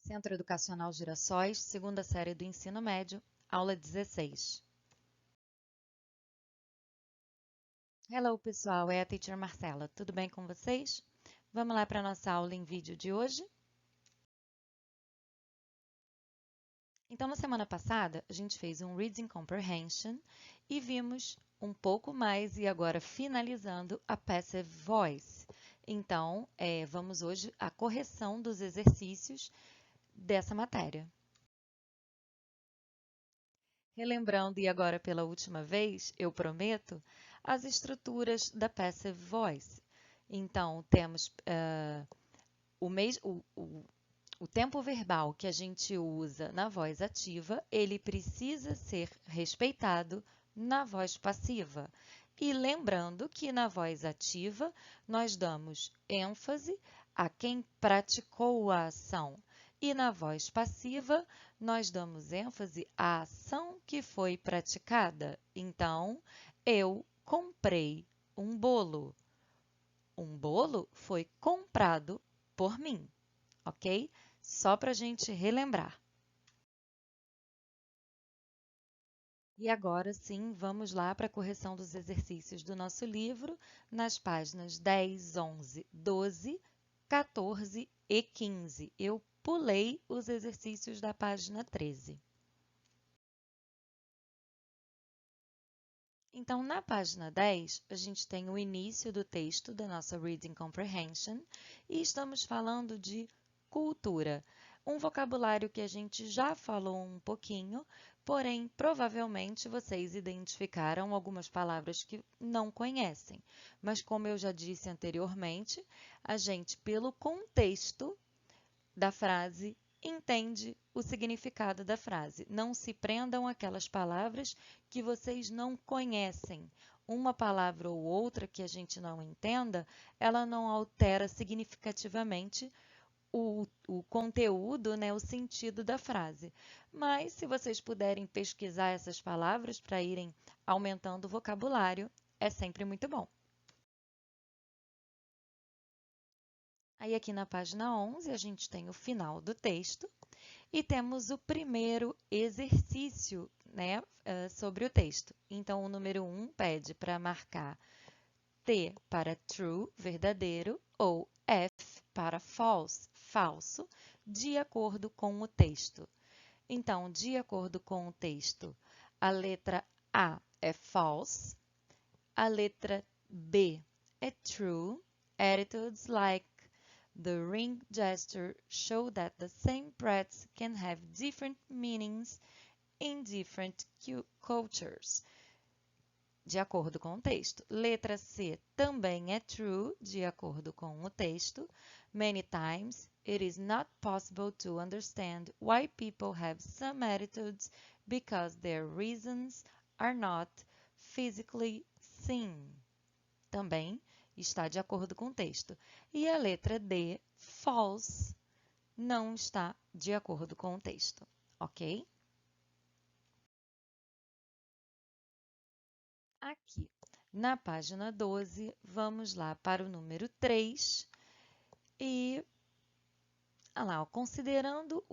Centro Educacional Girassóis, segunda série do ensino médio, aula 16. Hello, pessoal, é a Teacher Marcela. Tudo bem com vocês? Vamos lá para a nossa aula em vídeo de hoje? Então, na semana passada, a gente fez um Reading Comprehension e vimos um pouco mais e agora finalizando a Passive Voice. Então, vamos hoje à correção dos exercícios dessa matéria. Relembrando, e agora pela última vez, eu prometo, as estruturas da Passive Voice. Então, temos o tempo verbal que a gente usa na voz ativa, ele precisa ser respeitado na voz passiva. E lembrando que na voz ativa, nós damos ênfase a quem praticou a ação. E na voz passiva, nós damos ênfase à ação que foi praticada. Então, eu comprei um bolo. Um bolo foi comprado por mim, ok? Só para a gente relembrar. E agora sim, vamos lá para a correção dos exercícios do nosso livro, nas páginas 10, 11, 12, 14 e 15. Eu pulei os exercícios da página 13. Então, na página 10, a gente tem o início do texto da nossa Reading Comprehension e estamos falando de cultura, um vocabulário que a gente já falou um pouquinho, porém, provavelmente vocês identificaram algumas palavras que não conhecem. Mas, como eu já disse anteriormente, a gente, pelo contexto da frase, entende o significado da frase. Não se prendam àquelas palavras que vocês não conhecem. Uma palavra ou outra que a gente não entenda, ela não altera significativamente o conteúdo, né, o sentido da frase. Mas, se vocês puderem pesquisar essas palavras para irem aumentando o vocabulário, é sempre muito bom. Aí, aqui na página 11, a gente tem o final do texto e temos o primeiro exercício, né, sobre o texto. Então, o número 1 pede para marcar T para true, verdadeiro, ou F para false, falso, de acordo com o texto. Então, de acordo com o texto, a letra A é false, a letra B é true, attitudes like the ring gesture show that the same breaths can have different meanings in different cultures. De acordo com o texto. Letra C também é true, de acordo com o texto. Many times, it is not possible to understand why people have some attitudes because their reasons are not physically seen. Também está de acordo com o texto. E a letra D, false, não está de acordo com o texto, ok? Aqui, na página 12, vamos lá para o número 3 e, lá, considerando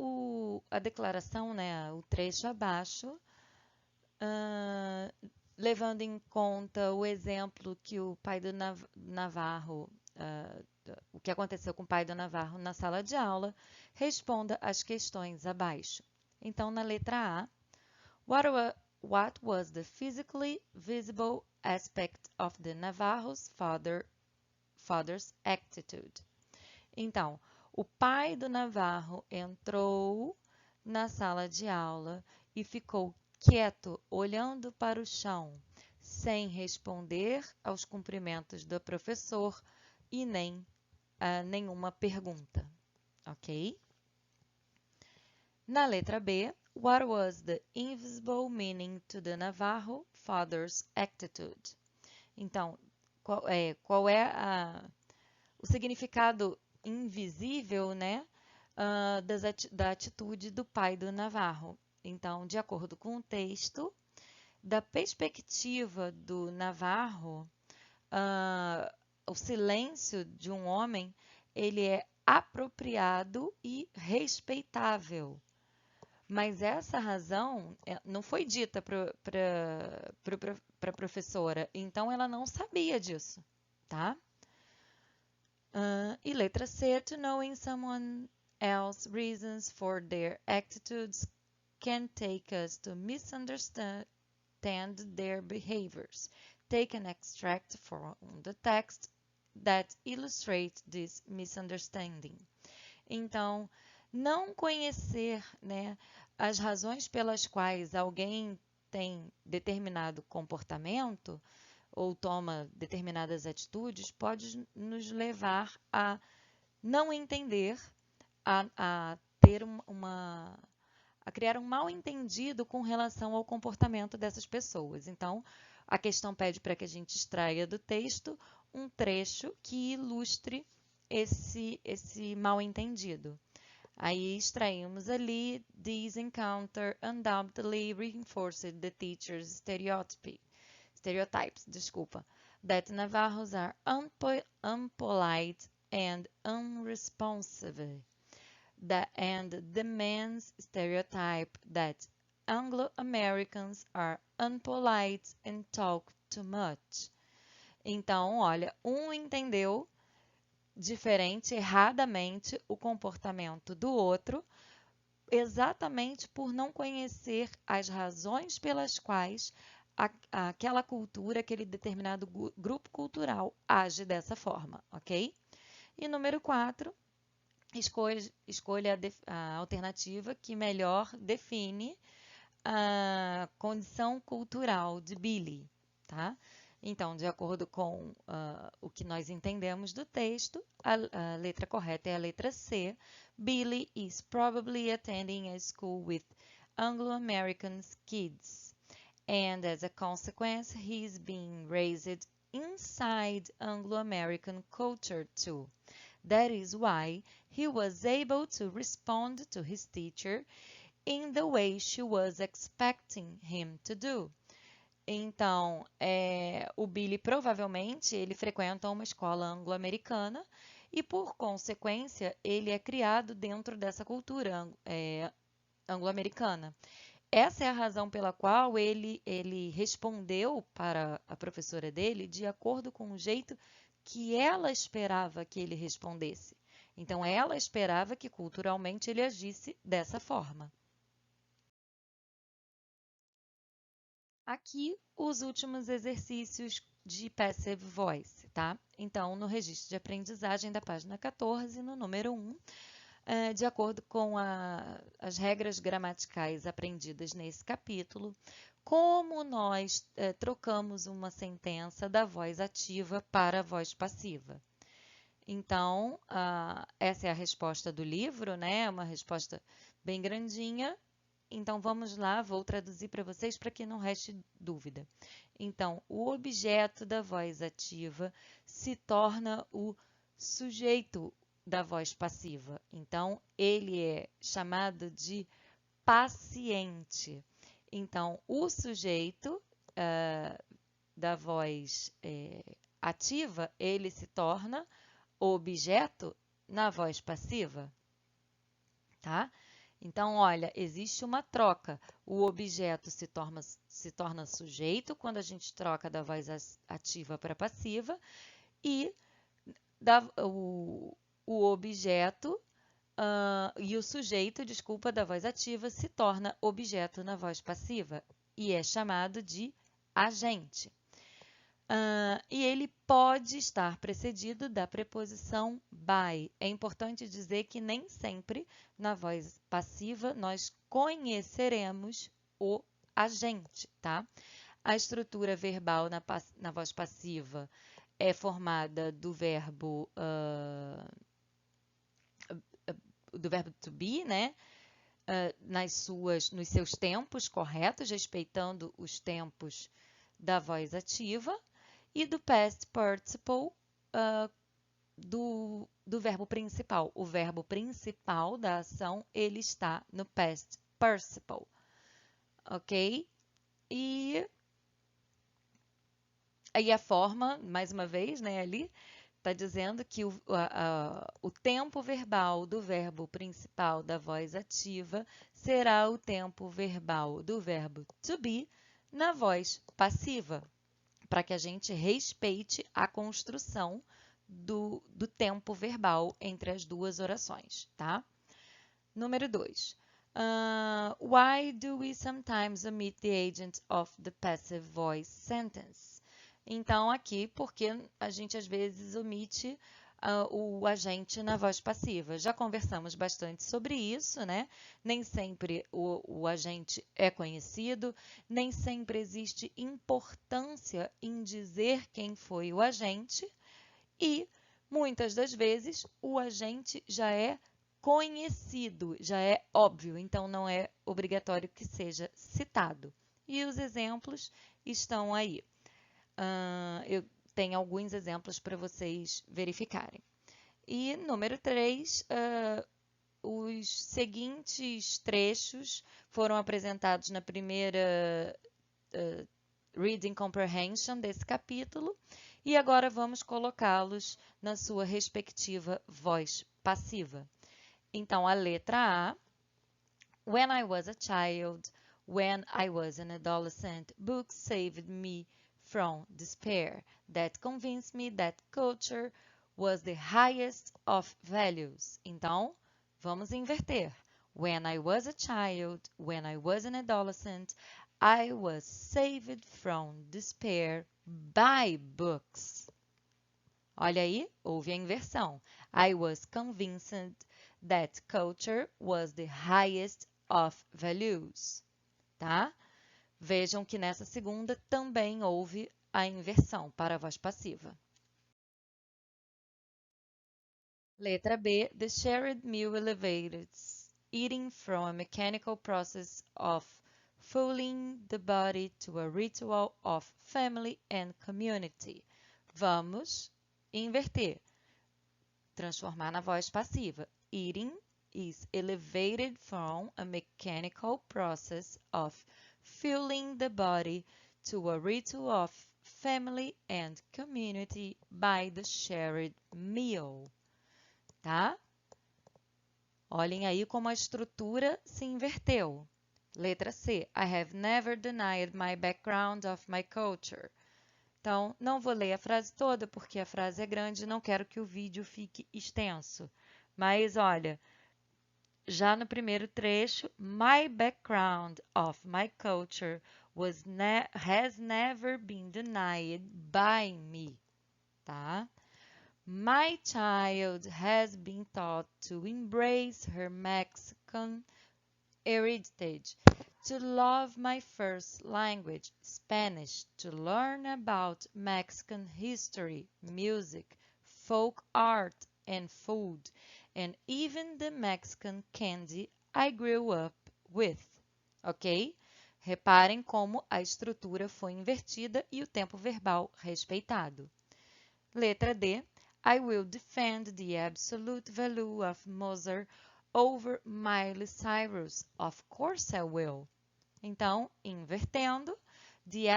a declaração, né, o trecho abaixo, levando em conta o exemplo que o pai do Navarro, o que aconteceu com o pai do Navarro na sala de aula, responda as questões abaixo. Então, na letra A, what was the physically visible aspect of the Navarro's father's attitude? Então, o pai do Navarro entrou na sala de aula e ficou quieto, olhando para o chão, sem responder aos cumprimentos do professor e nem a nenhuma pergunta, ok? Na letra B, what was the invisible meaning to the Navarro father's attitude? Então, qual é o significado invisível, né, da atitude do pai do Navarro? Então, de acordo com o texto, da perspectiva do Navarro, o silêncio de um homem, ele é apropriado e respeitável. Mas essa razão não foi dita para a professora, então ela não sabia disso, tá? E letra C, to knowing someone else's reasons for their attitudes can take us to misunderstand their behaviors. Take an extract from the text that illustrates this misunderstanding. Então, não conhecer, né, as razões pelas quais alguém tem determinado comportamento ou toma determinadas atitudes pode nos levar a não entender, a ter a criar um mal-entendido com relação ao comportamento dessas pessoas. Então, a questão pede para que a gente extraia do texto um trecho que ilustre esse mal-entendido. Aí extraímos ali, this encounter undoubtedly reinforced the teacher's stereotypes, that Navajos are unpolite and unresponsive, and the man's stereotype that Anglo-Americans are unpolite and talk too much. Então, olha, um entendeu diferente, erradamente, o comportamento do outro, exatamente por não conhecer as razões pelas quais aquela cultura, aquele determinado grupo cultural age dessa forma, ok? E número 4, escolha a alternativa que melhor define a condição cultural de Billy, tá? Então, de acordo com o que nós entendemos do texto, a letra correta é a letra C. Billy is probably attending a school with Anglo-American kids, and as a consequence, he is being raised inside Anglo-American culture too. That is why he was able to respond to his teacher in the way she was expecting him to do. Então, o Billy provavelmente ele frequenta uma escola anglo-americana e, por consequência, ele é criado dentro dessa cultura anglo-americana. Essa é a razão pela qual ele respondeu para a professora dele de acordo com o jeito que ela esperava que ele respondesse. Então, ela esperava que culturalmente ele agisse dessa forma. Aqui, os últimos exercícios de Passive Voice, tá? Então, no registro de aprendizagem da página 14, no número 1, de acordo com as regras gramaticais aprendidas nesse capítulo, como nós trocamos uma sentença da voz ativa para a voz passiva. Então, essa é a resposta do livro, né? Uma resposta bem grandinha. Então, vamos lá, vou traduzir para vocês para que não reste dúvida. Então, o objeto da voz ativa se torna o sujeito da voz passiva. Então, ele é chamado de paciente. Então, o sujeito da voz ativa, ele se torna objeto na voz passiva, tá? Então, olha, existe uma troca. O objeto se torna sujeito quando a gente troca da voz ativa para passiva e o objeto e o sujeito, desculpa, da voz ativa se torna objeto na voz passiva e é chamado de agente. E ele pode estar precedido da preposição by. É importante dizer que nem sempre na voz passiva nós conheceremos o agente, tá? A estrutura verbal na voz passiva é formada do verbo to be, né? Nos seus tempos corretos, respeitando os tempos da voz ativa, e do past participle do verbo principal. O verbo principal da ação, ele está no past participle, ok? E aí a forma, mais uma vez, né, ali, Está dizendo que o tempo verbal do verbo principal da voz ativa será o tempo verbal do verbo to be na voz passiva, para que a gente respeite a construção do tempo verbal entre as duas orações, tá? Número 2. Why do we sometimes omit the agent of the passive voice sentence? Então, aqui, porque a gente às vezes omite o agente na voz passiva. Já conversamos bastante sobre isso, né? Nem sempre o agente é conhecido, nem sempre existe importância em dizer quem foi o agente e, muitas das vezes, o agente já é conhecido, já é óbvio, então não é obrigatório que seja citado. E os exemplos estão aí. Eu tenho alguns exemplos para vocês verificarem. E número 3, os seguintes trechos foram apresentados na primeira Reading Comprehension desse capítulo e agora vamos colocá-los na sua respectiva voz passiva. Então, a letra A. When I was a child, when I was an adolescent, books saved me from despair. That convinced me that culture was the highest of values. Então, vamos inverter. When I was a child, when I was an adolescent, I was saved from despair by books. Olha aí, houve a inversão. I was convinced that culture was the highest of values. Tá? Vejam que nessa segunda também houve a inversão para a voz passiva. Letra B. The shared meal elevates eating from a mechanical process of fooling the body to a ritual of family and community. Vamos inverter, transformar na voz passiva. Eating is elevated from a mechanical process of fueling the body to a ritual of family and community by the shared meal. Tá? Olhem aí como a estrutura se inverteu. Letra C. I have never denied my background of my culture. Então, não vou ler a frase toda porque a frase é grande e não quero que o vídeo fique extenso. Mas, olha, já no primeiro trecho, my background of my culture has never been denied by me, tá? My child has been taught to embrace her Mexican heritage, to love my first language, Spanish, to learn about Mexican history, music, folk art, and food, and even the Mexican candy I grew up with. Ok? Reparem como a estrutura foi invertida e o tempo verbal respeitado. Letra D. I will defend the absolute value of Mozart over Miley Cyrus. Of course I will. Então, invertendo, the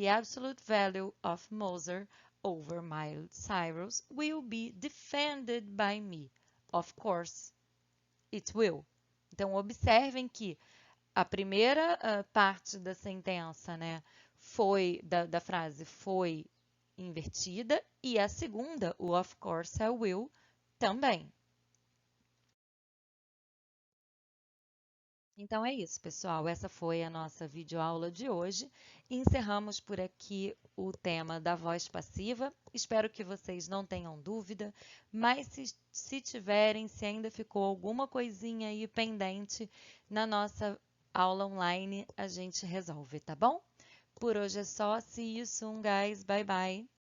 absolute value of Mozart over Miley Cyrus will be defended by me. Of course, it will. Então, observem que a primeira parte da sentença, né, da frase foi invertida e a segunda, o of course I will, também. Então é isso, pessoal. Essa foi a nossa videoaula de hoje. Encerramos por aqui o tema da voz passiva. Espero que vocês não tenham dúvida, mas se tiverem, se ainda ficou alguma coisinha aí pendente, na nossa aula online a gente resolve, tá bom? Por hoje é só. See you soon, guys. Bye, bye.